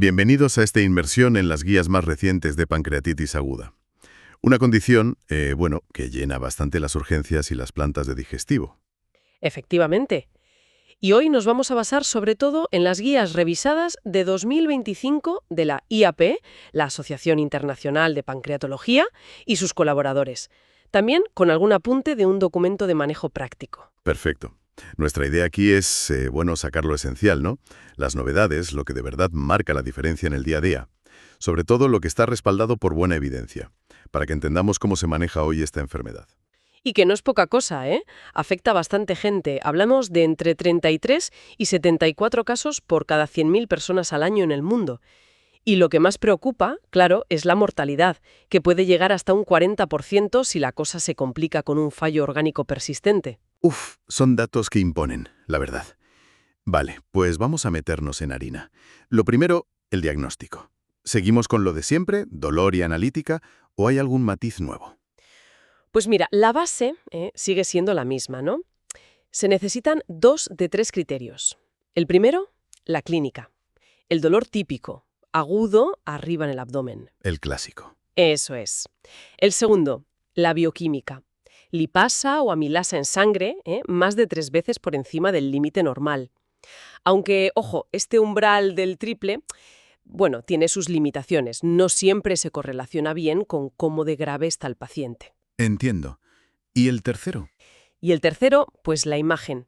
Bienvenidos a esta inmersión en las guías más recientes de pancreatitis aguda. Una condición, que llena bastante las urgencias y las plantas de digestivo. Efectivamente. Y hoy nos vamos a basar sobre todo en las guías revisadas de 2025 de la IAP, la Asociación Internacional de Pancreatología, y sus colaboradores. También con algún apunte de un documento de manejo práctico. Perfecto. Nuestra idea aquí es, sacar lo esencial, ¿no? Las novedades, lo que de verdad marca la diferencia en el día a día. Sobre todo lo que está respaldado por buena evidencia, para que entendamos cómo se maneja hoy esta enfermedad. Y que no es poca cosa, ¿eh? Afecta a bastante gente. Hablamos de entre 33 y 74 casos por cada 100.000 personas al año en el mundo. Y lo que más preocupa, claro, es la mortalidad, que puede llegar hasta un 40% si la cosa se complica con un fallo orgánico persistente. Son datos que imponen, la verdad. Vale, pues vamos a meternos en harina. Lo primero, el diagnóstico. ¿Seguimos con lo de siempre, dolor y analítica, o hay algún matiz nuevo? Pues mira, la base sigue siendo la misma, ¿no? Se necesitan 2 de 3 criterios. El primero, la clínica. El dolor típico, agudo, arriba en el abdomen. El clásico. Eso es. El segundo, la bioquímica. Lipasa o amilasa en sangre, más de 3 veces por encima del límite normal. Aunque, ojo, este umbral del triple, tiene sus limitaciones. No siempre se correlaciona bien con cómo de grave está el paciente. Entiendo. ¿Y el tercero? Y el tercero, pues la imagen.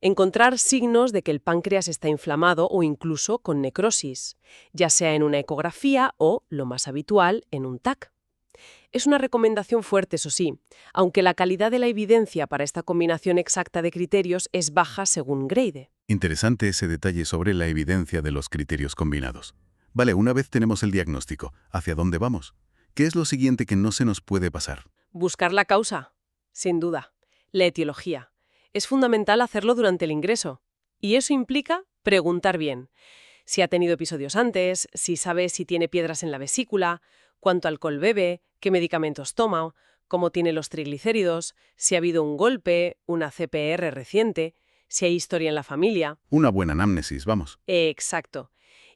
Encontrar signos de que el páncreas está inflamado o incluso con necrosis, ya sea en una ecografía o, lo más habitual, en un TAC. Es una recomendación fuerte, eso sí, aunque la calidad de la evidencia para esta combinación exacta de criterios es baja según Grade. Interesante ese detalle sobre la evidencia de los criterios combinados. Vale, una vez tenemos el diagnóstico, ¿hacia dónde vamos? ¿Qué es lo siguiente que no se nos puede pasar? Buscar la causa, sin duda. La etiología. Es fundamental hacerlo durante el ingreso. Y eso implica preguntar bien. Si ha tenido episodios antes, si sabe si tiene piedras en la vesícula, cuánto alcohol bebe, qué medicamentos toma, cómo tiene los triglicéridos, si ha habido un golpe, una CPR reciente, si hay historia en la familia. Una buena anamnesis, vamos. Exacto.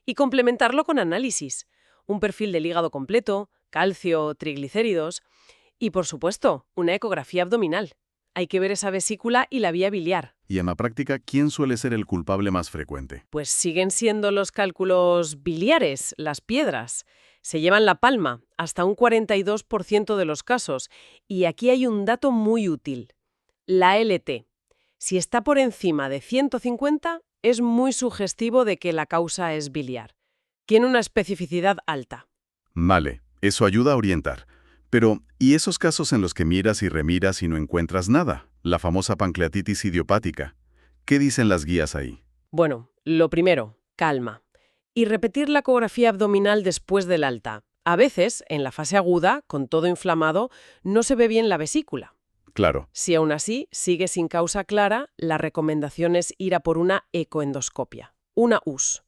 Y complementarlo con análisis. Un perfil del hígado completo, calcio, triglicéridos y, por supuesto, una ecografía abdominal. Hay que ver esa vesícula y la vía biliar. Y en la práctica, ¿quién suele ser el culpable más frecuente? Pues siguen siendo los cálculos biliares, las piedras. Se llevan la palma, hasta un 42% de los casos. Y aquí hay un dato muy útil. La LT. Si está por encima de 150, es muy sugestivo de que la causa es biliar. Tiene una especificidad alta. Vale, eso ayuda a orientar. Pero, ¿y esos casos en los que miras y remiras y no encuentras nada? La famosa pancreatitis idiopática. ¿Qué dicen las guías ahí? Bueno, lo primero, calma. Y repetir la ecografía abdominal después del alta. A veces, en la fase aguda, con todo inflamado, no se ve bien la vesícula. Claro. Si aún así sigue sin causa clara, la recomendación es ir a por una ecoendoscopia, una US.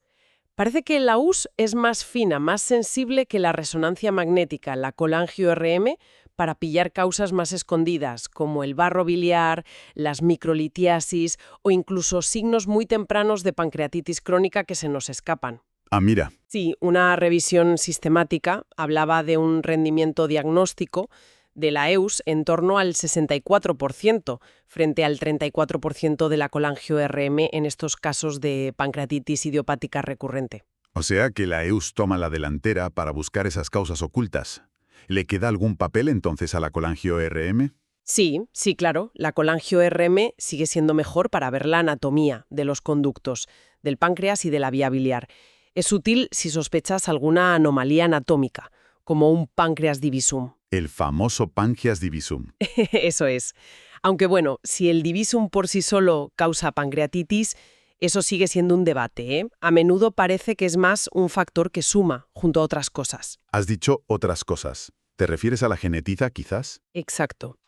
Parece que la US es más fina, más sensible que la resonancia magnética, la colangio-RM, para pillar causas más escondidas, como el barro biliar, las microlitiasis o incluso signos muy tempranos de pancreatitis crónica que se nos escapan. Ah, mira. Sí, una revisión sistemática hablaba de un rendimiento diagnóstico de la EUS en torno al 64%, frente al 34% de la colangio-RM en estos casos de pancreatitis idiopática recurrente. O sea que la EUS toma la delantera para buscar esas causas ocultas. ¿Le queda algún papel entonces a la colangio-RM? Sí, claro, la colangio-RM sigue siendo mejor para ver la anatomía de los conductos, del páncreas y de la vía biliar. Es útil si sospechas alguna anomalía anatómica, como un páncreas divisum. El famoso Páncreas divisum. Eso es. Aunque si el divisum por sí solo causa pancreatitis, eso sigue siendo un debate, ¿eh? A menudo parece que es más un factor que suma junto a otras cosas. Has dicho otras cosas. ¿Te refieres a la genetiza, quizás? Exacto.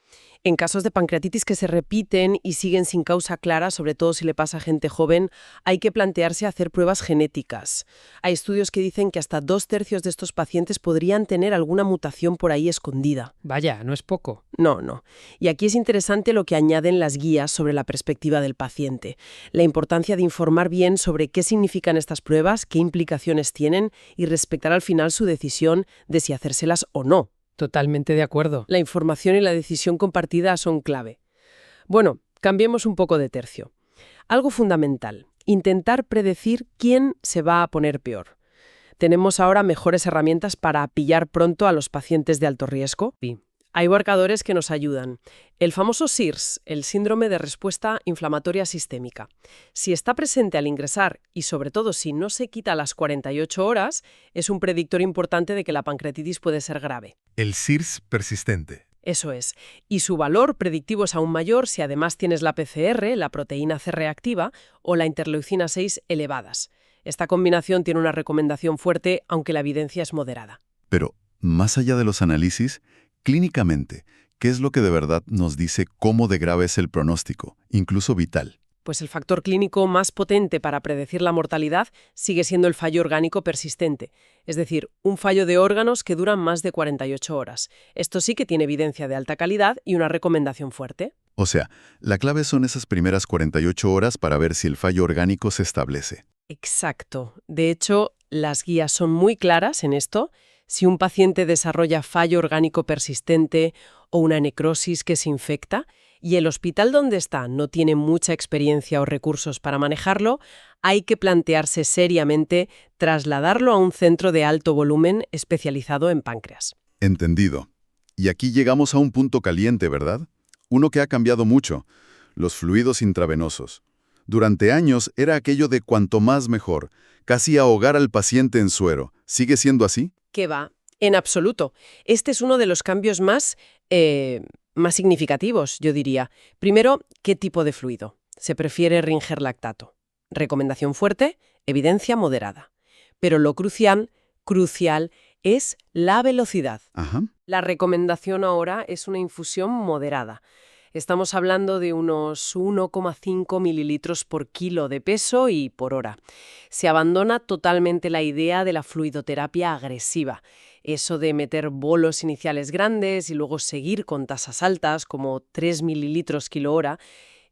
En casos de pancreatitis que se repiten y siguen sin causa clara, sobre todo si le pasa a gente joven, hay que plantearse hacer pruebas genéticas. Hay estudios que dicen que hasta 2/3 de estos pacientes podrían tener alguna mutación por ahí escondida. Vaya, no es poco. No. Y aquí es interesante lo que añaden las guías sobre la perspectiva del paciente. La importancia de informar bien sobre qué significan estas pruebas, qué implicaciones tienen y respetar al final su decisión de si hacérselas o no. Totalmente de acuerdo. La información y la decisión compartida son clave. Bueno, cambiemos un poco de tercio. Algo fundamental, intentar predecir quién se va a poner peor. Tenemos ahora mejores herramientas para pillar pronto a los pacientes de alto riesgo. Sí. Hay marcadores que nos ayudan. El famoso SIRS, el síndrome de respuesta inflamatoria sistémica. Si está presente al ingresar y sobre todo si no se quita a las 48 horas, es un predictor importante de que la pancreatitis puede ser grave. El SIRS persistente. Eso es. Y su valor predictivo es aún mayor si además tienes la PCR, la proteína C reactiva, o la interleucina 6 elevadas. Esta combinación tiene una recomendación fuerte, aunque la evidencia es moderada. Pero, más allá de los análisis, clínicamente, ¿qué es lo que de verdad nos dice cómo de grave es el pronóstico, incluso vital? Pues el factor clínico más potente para predecir la mortalidad sigue siendo el fallo orgánico persistente, es decir, un fallo de órganos que duran más de 48 horas. Esto sí que tiene evidencia de alta calidad y una recomendación fuerte. O sea, la clave son esas primeras 48 horas para ver si el fallo orgánico se establece. Exacto. De hecho, las guías son muy claras en esto. Si un paciente desarrolla fallo orgánico persistente o una necrosis que se infecta y el hospital donde está no tiene mucha experiencia o recursos para manejarlo, hay que plantearse seriamente trasladarlo a un centro de alto volumen especializado en páncreas. Entendido. Y aquí llegamos a un punto caliente, ¿verdad? Uno que ha cambiado mucho: los fluidos intravenosos. Durante años era aquello de cuanto más mejor, casi ahogar al paciente en suero. ¿Sigue siendo así? ¿Qué va? En absoluto. Este es uno de los cambios más significativos, yo diría. Primero, ¿qué tipo de fluido? Se prefiere Ringer lactato. Recomendación fuerte, evidencia moderada. Pero lo crucial es la velocidad. Ajá. La recomendación ahora es una infusión moderada. Estamos hablando de unos 1,5 mililitros por kilo de peso y por hora. Se abandona totalmente la idea de la fluidoterapia agresiva. Eso de meter bolos iniciales grandes y luego seguir con tasas altas, como 3 mililitros kilo hora,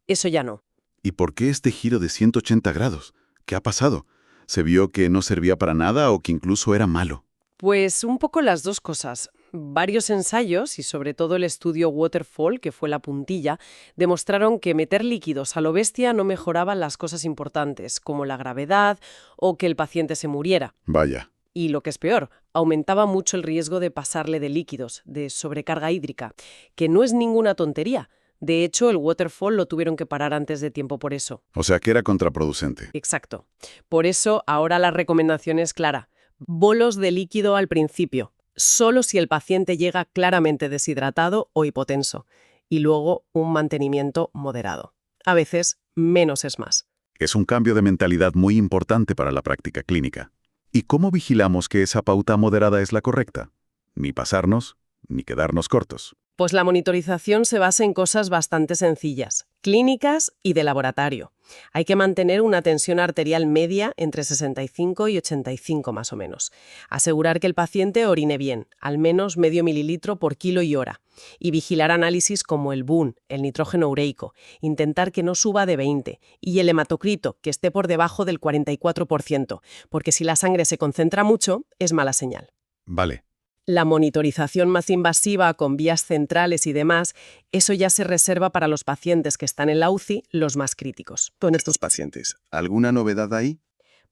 eso ya no. ¿Y por qué este giro de 180 grados? ¿Qué ha pasado? ¿Se vio que no servía para nada o que incluso era malo? Pues un poco las dos cosas. Varios ensayos, y sobre todo el estudio Waterfall, que fue la puntilla, demostraron que meter líquidos a lo bestia no mejoraba las cosas importantes, como la gravedad o que el paciente se muriera. Vaya. Y lo que es peor, aumentaba mucho el riesgo de pasarle de líquidos, de sobrecarga hídrica, que no es ninguna tontería. De hecho, el Waterfall lo tuvieron que parar antes de tiempo por eso. O sea que era contraproducente. Exacto. Por eso, ahora la recomendación es clara. Bolos de líquido al principio, solo si el paciente llega claramente deshidratado o hipotenso, y luego un mantenimiento moderado. A veces, menos es más. Es un cambio de mentalidad muy importante para la práctica clínica. ¿Y cómo vigilamos que esa pauta moderada es la correcta? Ni pasarnos, ni quedarnos cortos. Pues la monitorización se basa en cosas bastante sencillas, clínicas y de laboratorio. Hay que mantener una tensión arterial media entre 65 y 85 más o menos. Asegurar que el paciente orine bien, al menos medio mililitro por kilo y hora. Y vigilar análisis como el BUN, el nitrógeno ureico. Intentar que no suba de 20. Y el hematocrito, que esté por debajo del 44%, porque si la sangre se concentra mucho, es mala señal. Vale. La monitorización más invasiva con vías centrales y demás, eso ya se reserva para los pacientes que están en la UCI, los más críticos. Con estos pacientes, ¿alguna novedad ahí?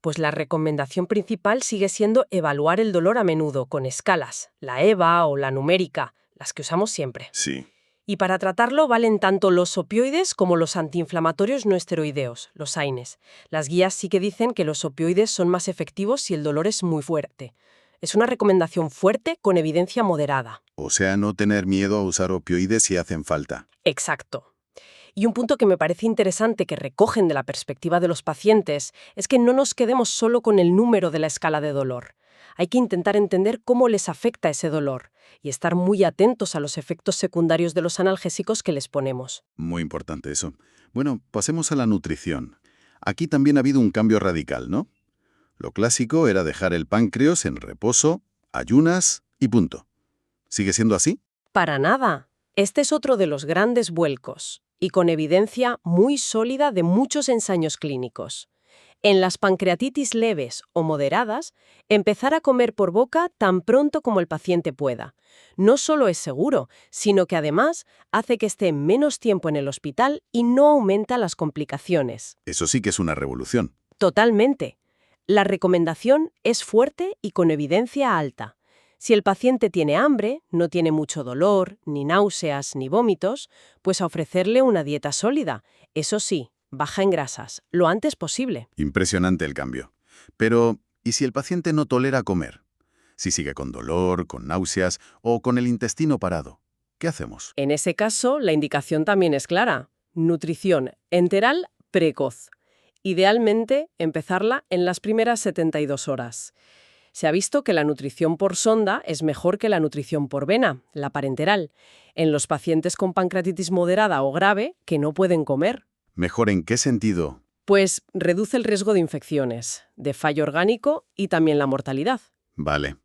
Pues la recomendación principal sigue siendo evaluar el dolor a menudo con escalas, la EVA o la numérica, las que usamos siempre. Sí. Y para tratarlo valen tanto los opioides como los antiinflamatorios no esteroideos, los AINES. Las guías sí que dicen que los opioides son más efectivos si el dolor es muy fuerte. Es una recomendación fuerte con evidencia moderada. O sea, no tener miedo a usar opioides si hacen falta. Exacto. Y un punto que me parece interesante que recogen de la perspectiva de los pacientes es que no nos quedemos solo con el número de la escala de dolor. Hay que intentar entender cómo les afecta ese dolor y estar muy atentos a los efectos secundarios de los analgésicos que les ponemos. Muy importante eso. Bueno, pasemos a la nutrición. Aquí también ha habido un cambio radical, ¿no? Lo clásico era dejar el páncreas en reposo, ayunas y punto. ¿Sigue siendo así? Para nada. Este es otro de los grandes vuelcos, y con evidencia muy sólida de muchos ensayos clínicos. En las pancreatitis leves o moderadas, empezar a comer por boca tan pronto como el paciente pueda. No solo es seguro, sino que además hace que esté menos tiempo en el hospital y no aumenta las complicaciones. Eso sí que es una revolución. Totalmente. La recomendación es fuerte y con evidencia alta. Si el paciente tiene hambre, no tiene mucho dolor, ni náuseas, ni vómitos, pues a ofrecerle una dieta sólida. Eso sí, baja en grasas, lo antes posible. Impresionante el cambio. Pero, ¿y si el paciente no tolera comer? Si sigue con dolor, con náuseas o con el intestino parado, ¿qué hacemos? En ese caso, la indicación también es clara. Nutrición enteral precoz. Idealmente, empezarla en las primeras 72 horas. Se ha visto que la nutrición por sonda es mejor que la nutrición por vena, la parenteral, en los pacientes con pancreatitis moderada o grave que no pueden comer. ¿Mejor en qué sentido? Pues reduce el riesgo de infecciones, de fallo orgánico y también la mortalidad. Vale.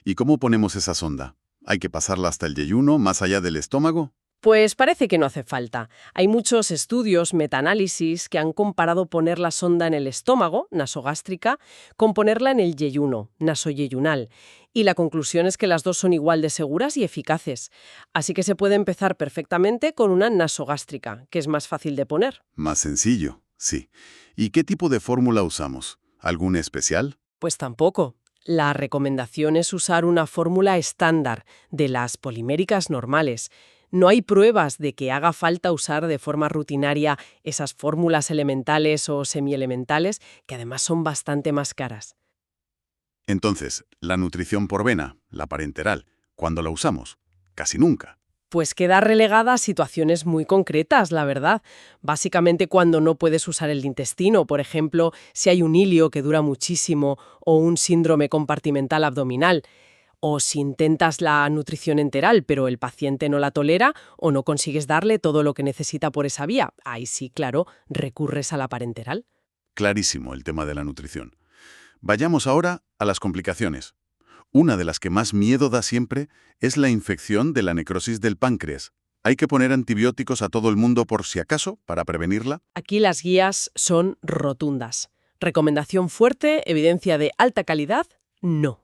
¿Y cómo ponemos esa sonda? ¿Hay que pasarla hasta el yeyuno, más allá del estómago? Pues parece que no hace falta. Hay muchos estudios, metaanálisis, que han comparado poner la sonda en el estómago, nasogástrica, con ponerla en el yeyuno, nasoyeyunal. Y la conclusión es que las dos son igual de seguras y eficaces. Así que se puede empezar perfectamente con una nasogástrica, que es más fácil de poner. Más sencillo, sí. ¿Y qué tipo de fórmula usamos? ¿Algún especial? Pues tampoco. La recomendación es usar una fórmula estándar de las poliméricas normales. No hay pruebas de que haga falta usar de forma rutinaria esas fórmulas elementales o semielementales, que además son bastante más caras. Entonces, la nutrición por vena, la parenteral, ¿cuándo la usamos? Casi nunca. Pues queda relegada a situaciones muy concretas, la verdad. Básicamente cuando no puedes usar el intestino, por ejemplo, si hay un hilio que dura muchísimo o un síndrome compartimental abdominal. O si intentas la nutrición enteral, pero el paciente no la tolera o no consigues darle todo lo que necesita por esa vía. Ahí sí, claro, recurres a la parenteral. Clarísimo el tema de la nutrición. Vayamos ahora a las complicaciones. Una de las que más miedo da siempre es la infección de la necrosis del páncreas. ¿Hay que poner antibióticos a todo el mundo por si acaso para prevenirla? Aquí las guías son rotundas. Recomendación fuerte, evidencia de alta calidad, no.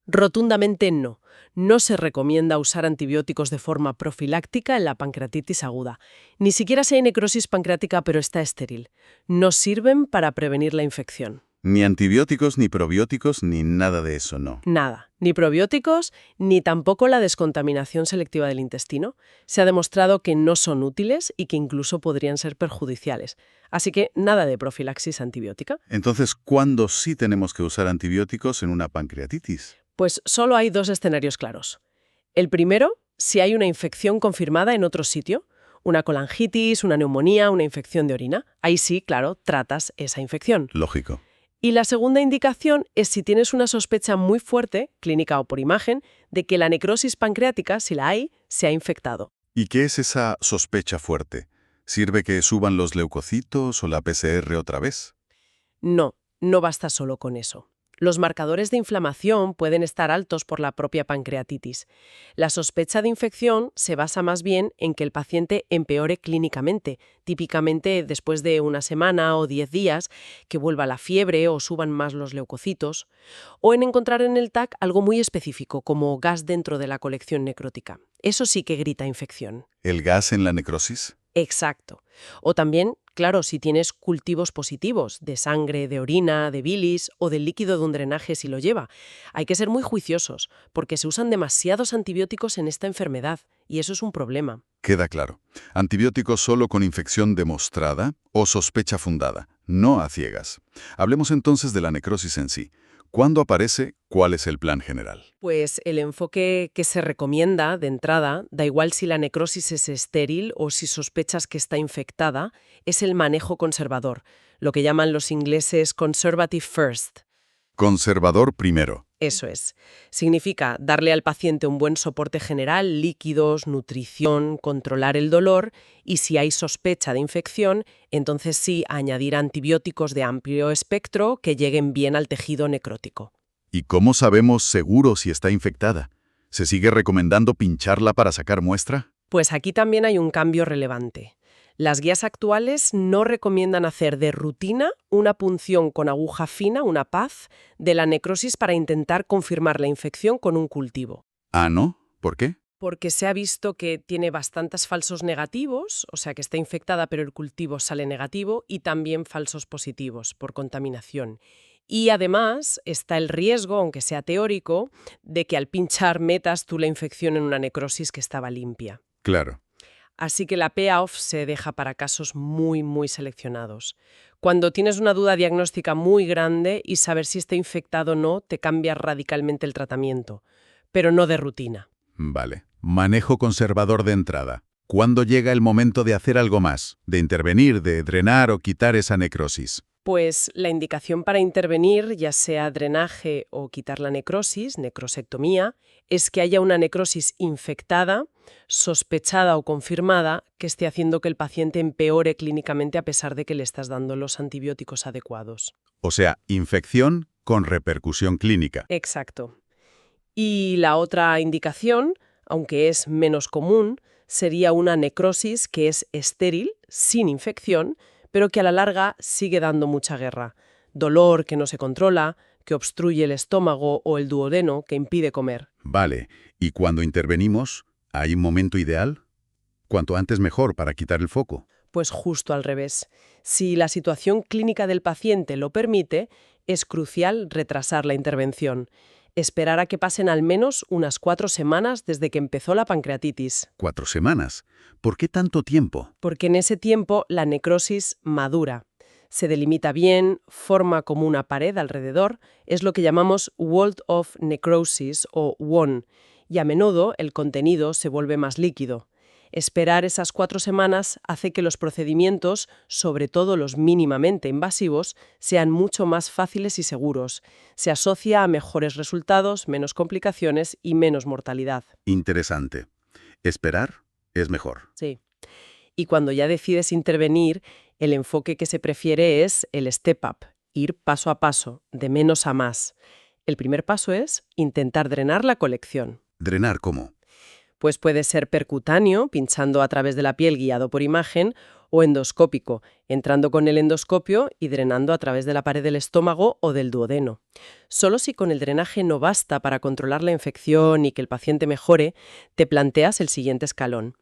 Rotundamente no. No se recomienda usar antibióticos de forma profiláctica en la pancreatitis aguda. Ni siquiera si hay necrosis pancreática pero está estéril. No sirven para prevenir la infección. Ni antibióticos, ni probióticos, ni nada de eso, no. Nada. Ni probióticos, ni tampoco la descontaminación selectiva del intestino. Se ha demostrado que no son útiles y que incluso podrían ser perjudiciales. Así que nada de profilaxis antibiótica. Entonces, ¿cuándo sí tenemos que usar antibióticos en una pancreatitis? Pues solo hay dos escenarios claros. El primero, si hay una infección confirmada en otro sitio, una colangitis, una neumonía, una infección de orina. Ahí sí, claro, tratas esa infección. Lógico. Y la segunda indicación es si tienes una sospecha muy fuerte, clínica o por imagen, de que la necrosis pancreática, si la hay, se ha infectado. ¿Y qué es esa sospecha fuerte? ¿Sirve que suban los leucocitos o la PCR otra vez? No, no basta solo con eso. Los marcadores de inflamación pueden estar altos por la propia pancreatitis. La sospecha de infección se basa más bien en que el paciente empeore clínicamente, típicamente después de una semana o 10 días, que vuelva la fiebre o suban más los leucocitos, o en encontrar en el TAC algo muy específico, como gas dentro de la colección necrótica. Eso sí que grita infección. ¿El gas en la necrosis? Exacto. O también, claro, si tienes cultivos positivos de sangre, de orina, de bilis o del líquido de un drenaje si lo lleva. Hay que ser muy juiciosos porque se usan demasiados antibióticos en esta enfermedad y eso es un problema. Queda claro. Antibióticos solo con infección demostrada o sospecha fundada, no a ciegas. Hablemos entonces de la necrosis en sí. ¿Cuándo aparece? ¿Cuál es el plan general? Pues el enfoque que se recomienda de entrada, da igual si la necrosis es estéril o si sospechas que está infectada, es el manejo conservador, lo que llaman los ingleses conservative first. Conservador primero. Eso es. Significa darle al paciente un buen soporte general, líquidos, nutrición, controlar el dolor y si hay sospecha de infección, entonces sí añadir antibióticos de amplio espectro que lleguen bien al tejido necrótico. ¿Y cómo sabemos seguro si está infectada? ¿Se sigue recomendando pincharla para sacar muestra? Pues aquí también hay un cambio relevante. Las guías actuales no recomiendan hacer de rutina una punción con aguja fina, una PAZ, de la necrosis para intentar confirmar la infección con un cultivo. Ah, ¿no? ¿Por qué? Porque se ha visto que tiene bastantes falsos negativos, o sea que está infectada pero el cultivo sale negativo, y también falsos positivos por contaminación. Y además está el riesgo, aunque sea teórico, de que al pinchar metas tú la infección en una necrosis que estaba limpia. Claro. Así que la PA-OFF se deja para casos muy seleccionados. Cuando tienes una duda diagnóstica muy grande y saber si está infectado o no, te cambia radicalmente el tratamiento, pero no de rutina. Vale. Manejo conservador de entrada. ¿Cuándo llega el momento de hacer algo más? De intervenir, de drenar o quitar esa necrosis. Pues la indicación para intervenir, ya sea drenaje o quitar la necrosis, necrosectomía, es que haya una necrosis infectada, sospechada o confirmada, que esté haciendo que el paciente empeore clínicamente a pesar de que le estás dando los antibióticos adecuados. O sea, infección con repercusión clínica. Exacto. Y la otra indicación, aunque es menos común, sería una necrosis que es estéril, sin infección, pero que a la larga sigue dando mucha guerra. Dolor que no se controla, que obstruye el estómago o el duodeno, que impide comer. Vale. ¿Y cuando intervenimos, hay un momento ideal? Cuanto antes mejor para quitar el foco. Pues justo al revés. Si la situación clínica del paciente lo permite, es crucial retrasar la intervención. Esperar a que pasen al menos unas 4 semanas desde que empezó la pancreatitis. 4 semanas. ¿Por qué tanto tiempo? Porque en ese tiempo la necrosis madura. Se delimita bien, forma como una pared alrededor, es lo que llamamos Wall of Necrosis o WON, y a menudo el contenido se vuelve más líquido. Esperar esas 4 semanas hace que los procedimientos, sobre todo los mínimamente invasivos, sean mucho más fáciles y seguros. Se asocia a mejores resultados, menos complicaciones y menos mortalidad. Interesante. Esperar es mejor. Sí. Y cuando ya decides intervenir, el enfoque que se prefiere es el step-up, ir paso a paso, de menos a más. El primer paso es intentar drenar la colección. ¿Drenar cómo? Pues puede ser percutáneo, pinchando a través de la piel guiado por imagen, o endoscópico, entrando con el endoscopio y drenando a través de la pared del estómago o del duodeno. Solo si con el drenaje no basta para controlar la infección y que el paciente mejore, te planteas el siguiente escalón: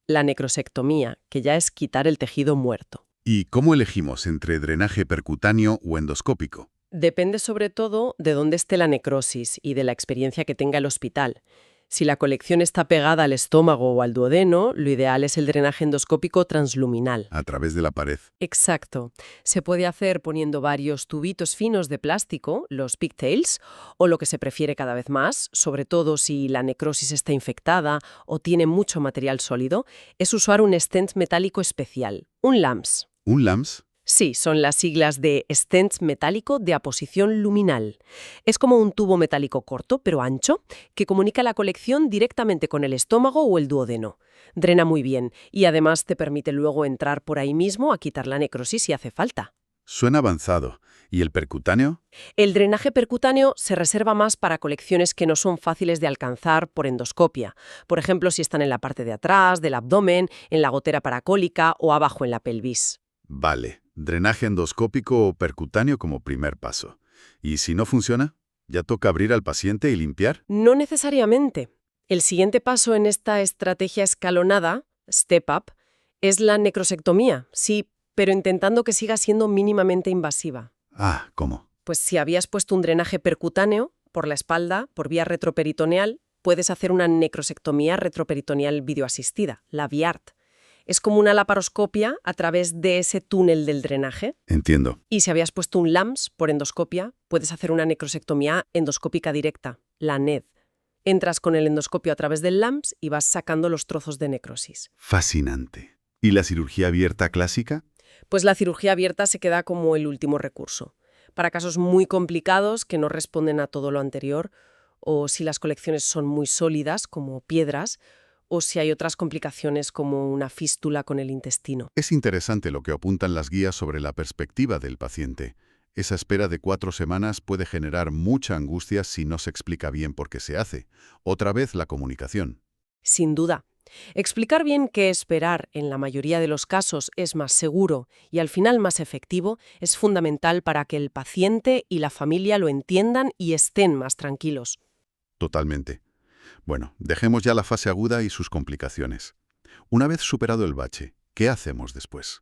la necrosectomía, que ya es quitar el tejido muerto. ¿Y cómo elegimos entre drenaje percutáneo o endoscópico? Depende sobre todo de dónde esté la necrosis y de la experiencia que tenga el hospital. Si la colección está pegada al estómago o al duodeno, lo ideal es el drenaje endoscópico transluminal. A través de la pared. Exacto. Se puede hacer poniendo varios tubitos finos de plástico, los pigtails, o lo que se prefiere cada vez más, sobre todo si la necrosis está infectada o tiene mucho material sólido, es usar un stent metálico especial, un LAMS. ¿Un LAMS? Sí, son las siglas de stent metálico de aposición luminal. Es como un tubo metálico corto, pero ancho, que comunica la colección directamente con el estómago o el duodeno. Drena muy bien y además te permite luego entrar por ahí mismo a quitar la necrosis si hace falta. Suena avanzado. ¿Y el percutáneo? El drenaje percutáneo se reserva más para colecciones que no son fáciles de alcanzar por endoscopia. Por ejemplo, si están en la parte de atrás, del abdomen, en la gotera paracólica o abajo en la pelvis. Vale. Drenaje endoscópico o percutáneo como primer paso. ¿Y si no funciona? ¿Ya toca abrir al paciente y limpiar? No necesariamente. El siguiente paso en esta estrategia escalonada, step up, es la necrosectomía, sí, pero intentando que siga siendo mínimamente invasiva. Ah, ¿cómo? Pues si habías puesto un drenaje percutáneo por la espalda, por vía retroperitoneal, puedes hacer una necrosectomía retroperitoneal videoasistida, la VIART. Es como una laparoscopia a través de ese túnel del drenaje. Entiendo. Y si habías puesto un LAMS por endoscopia, puedes hacer una necrosectomía endoscópica directa, la NED. Entras con el endoscopio a través del LAMS y vas sacando los trozos de necrosis. Fascinante. ¿Y la cirugía abierta clásica? Pues la cirugía abierta se queda como el último recurso. para casos muy complicados que no responden a todo lo anterior, o si las colecciones son muy sólidas, como piedras, o si hay otras complicaciones como una fístula con el intestino. Es interesante lo que apuntan las guías sobre la perspectiva del paciente. Esa espera de 4 semanas puede generar mucha angustia si no se explica bien por qué se hace. Otra vez la comunicación. Sin duda. Explicar bien qué esperar en la mayoría de los casos es más seguro y al final más efectivo es fundamental para que el paciente y la familia lo entiendan y estén más tranquilos. Totalmente. Bueno, dejemos ya la fase aguda y sus complicaciones. Una vez superado el bache, ¿qué hacemos después?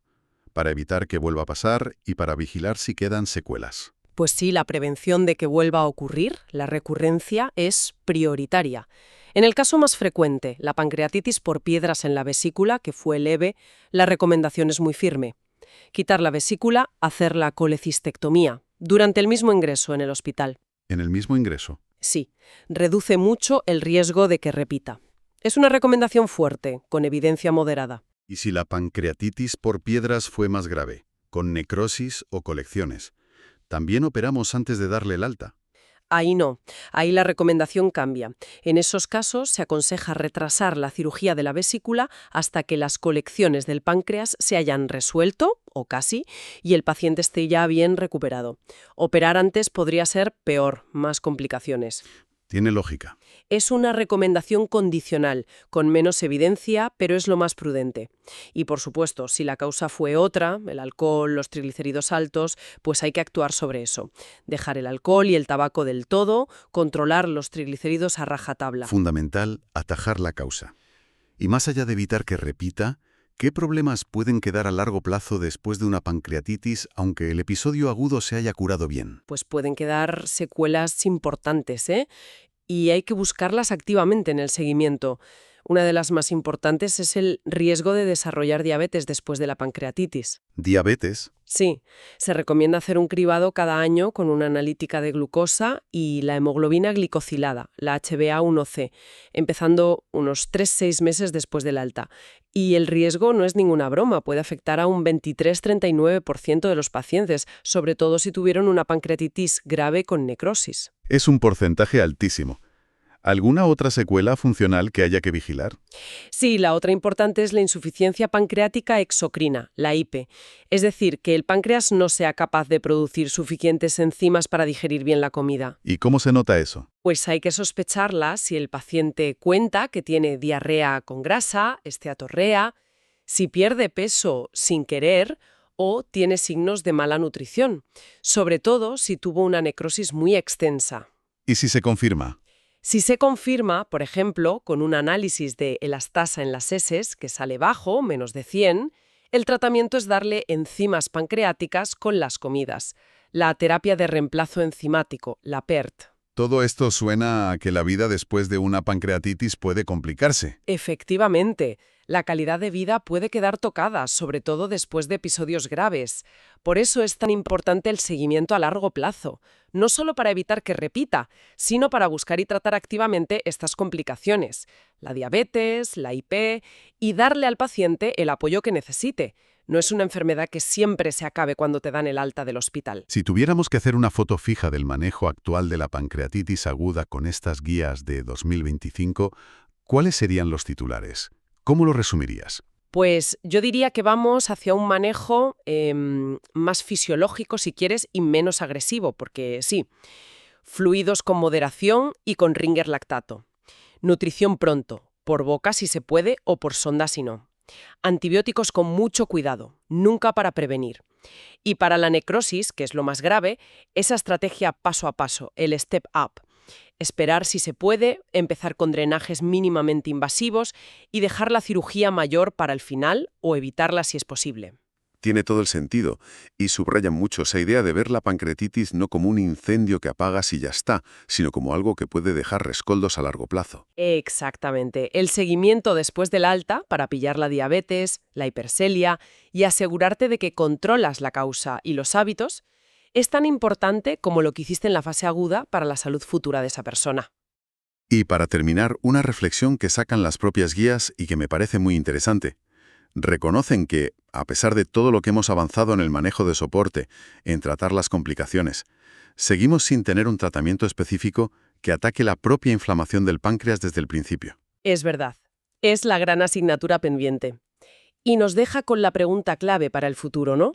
Para evitar que vuelva a pasar y para vigilar si quedan secuelas. Pues sí, la prevención de que vuelva a ocurrir, la recurrencia, es prioritaria. En el caso más frecuente, la pancreatitis por piedras en la vesícula, que fue leve, la recomendación es muy firme. Quitar la vesícula, hacer la colecistectomía, durante el mismo ingreso en el hospital. ¿En el mismo ingreso? Sí, reduce mucho el riesgo de que repita. Es una recomendación fuerte, con evidencia moderada. ¿Y si la pancreatitis por piedras fue más grave, con necrosis o colecciones? ¿También operamos antes de darle el alta? Ahí no, ahí la recomendación cambia. En esos casos se aconseja retrasar la cirugía de la vesícula hasta que las colecciones del páncreas se hayan resuelto, o casi, y el paciente esté ya bien recuperado. Operar antes podría ser peor, más complicaciones. Tiene lógica. Es una recomendación condicional, con menos evidencia, pero es lo más prudente. Y por supuesto, si la causa fue otra, el alcohol, los triglicéridos altos, pues hay que actuar sobre eso. Dejar el alcohol y el tabaco del todo, controlar los triglicéridos a rajatabla. Fundamental, atajar la causa. Y más allá de evitar que repita, ¿qué problemas pueden quedar a largo plazo después de una pancreatitis, aunque el episodio agudo se haya curado bien? Pues pueden quedar secuelas importantes, ¿eh? Y hay que buscarlas activamente en el seguimiento. Una de las más importantes es el riesgo de desarrollar diabetes después de la pancreatitis. ¿Diabetes? Sí, se recomienda hacer un cribado cada año con una analítica de glucosa y la hemoglobina glicosilada, la HbA1c, empezando unos 3-6 meses después del alta. Y el riesgo no es ninguna broma, puede afectar a un 23-39% de los pacientes, sobre todo si tuvieron una pancreatitis grave con necrosis. Es un porcentaje altísimo. ¿Alguna otra secuela funcional que haya que vigilar? Sí, la otra importante es la insuficiencia pancreática exocrina, la IP. Es decir, que el páncreas no sea capaz de producir suficientes enzimas para digerir bien la comida. ¿Y cómo se nota eso? Pues hay que sospecharla si el paciente cuenta que tiene diarrea con grasa, esteatorrea, si pierde peso sin querer o tiene signos de mala nutrición, sobre todo si tuvo una necrosis muy extensa. ¿Y si se confirma? Si se confirma, por ejemplo, con un análisis de elastasa en las heces, que sale bajo, menos de 100, el tratamiento es darle enzimas pancreáticas con las comidas, la terapia de reemplazo enzimático, la PERT. Todo esto suena a que la vida después de una pancreatitis puede complicarse. Efectivamente, la calidad de vida puede quedar tocada, sobre todo después de episodios graves. Por eso es tan importante el seguimiento a largo plazo, no solo para evitar que repita, sino para buscar y tratar activamente estas complicaciones, la diabetes, la IP, y darle al paciente el apoyo que necesite. No es una enfermedad que siempre se acabe cuando te dan el alta del hospital. Si tuviéramos que hacer una foto fija del manejo actual de la pancreatitis aguda con estas guías de 2025, ¿cuáles serían los titulares? ¿Cómo lo resumirías? Pues yo diría que vamos hacia un manejo más fisiológico, si quieres, y menos agresivo, porque sí, fluidos con moderación y con Ringer lactato. Nutrición pronto, por boca si se puede o por sonda si no. Antibióticos con mucho cuidado, nunca para prevenir. Y para la necrosis, que es lo más grave, esa estrategia paso a paso, el step up. Esperar si se puede, empezar con drenajes mínimamente invasivos y dejar la cirugía mayor para el final o evitarla si es posible. Tiene todo el sentido, y subrayan mucho esa idea de ver la pancreatitis no como un incendio que apagas y ya está, sino como algo que puede dejar rescoldos a largo plazo. Exactamente. El seguimiento después del alta para pillar la diabetes, la hiperselia y asegurarte de que controlas la causa y los hábitos es tan importante como lo que hiciste en la fase aguda para la salud futura de esa persona. Y para terminar, una reflexión que sacan las propias guías y que me parece muy interesante. Reconocen que, a pesar de todo lo que hemos avanzado en el manejo de soporte, en tratar las complicaciones, seguimos sin tener un tratamiento específico que ataque la propia inflamación del páncreas desde el principio. Es verdad. Es la gran asignatura pendiente. Y nos deja con la pregunta clave para el futuro, ¿no?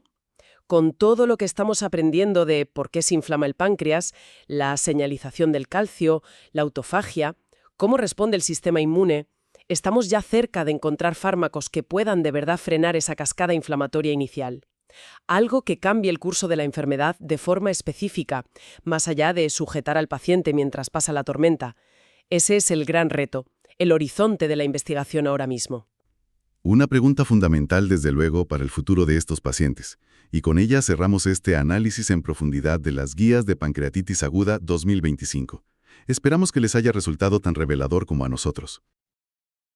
Con todo lo que estamos aprendiendo de por qué se inflama el páncreas, la señalización del calcio, la autofagia, cómo responde el sistema inmune, estamos ya cerca de encontrar fármacos que puedan de verdad frenar esa cascada inflamatoria inicial. Algo que cambie el curso de la enfermedad de forma específica, más allá de sujetar al paciente mientras pasa la tormenta. Ese es el gran reto, el horizonte de la investigación ahora mismo. Una pregunta fundamental, desde luego, para el futuro de estos pacientes. Y con ella cerramos este análisis en profundidad de las guías de pancreatitis aguda 2025. Esperamos que les haya resultado tan revelador como a nosotros.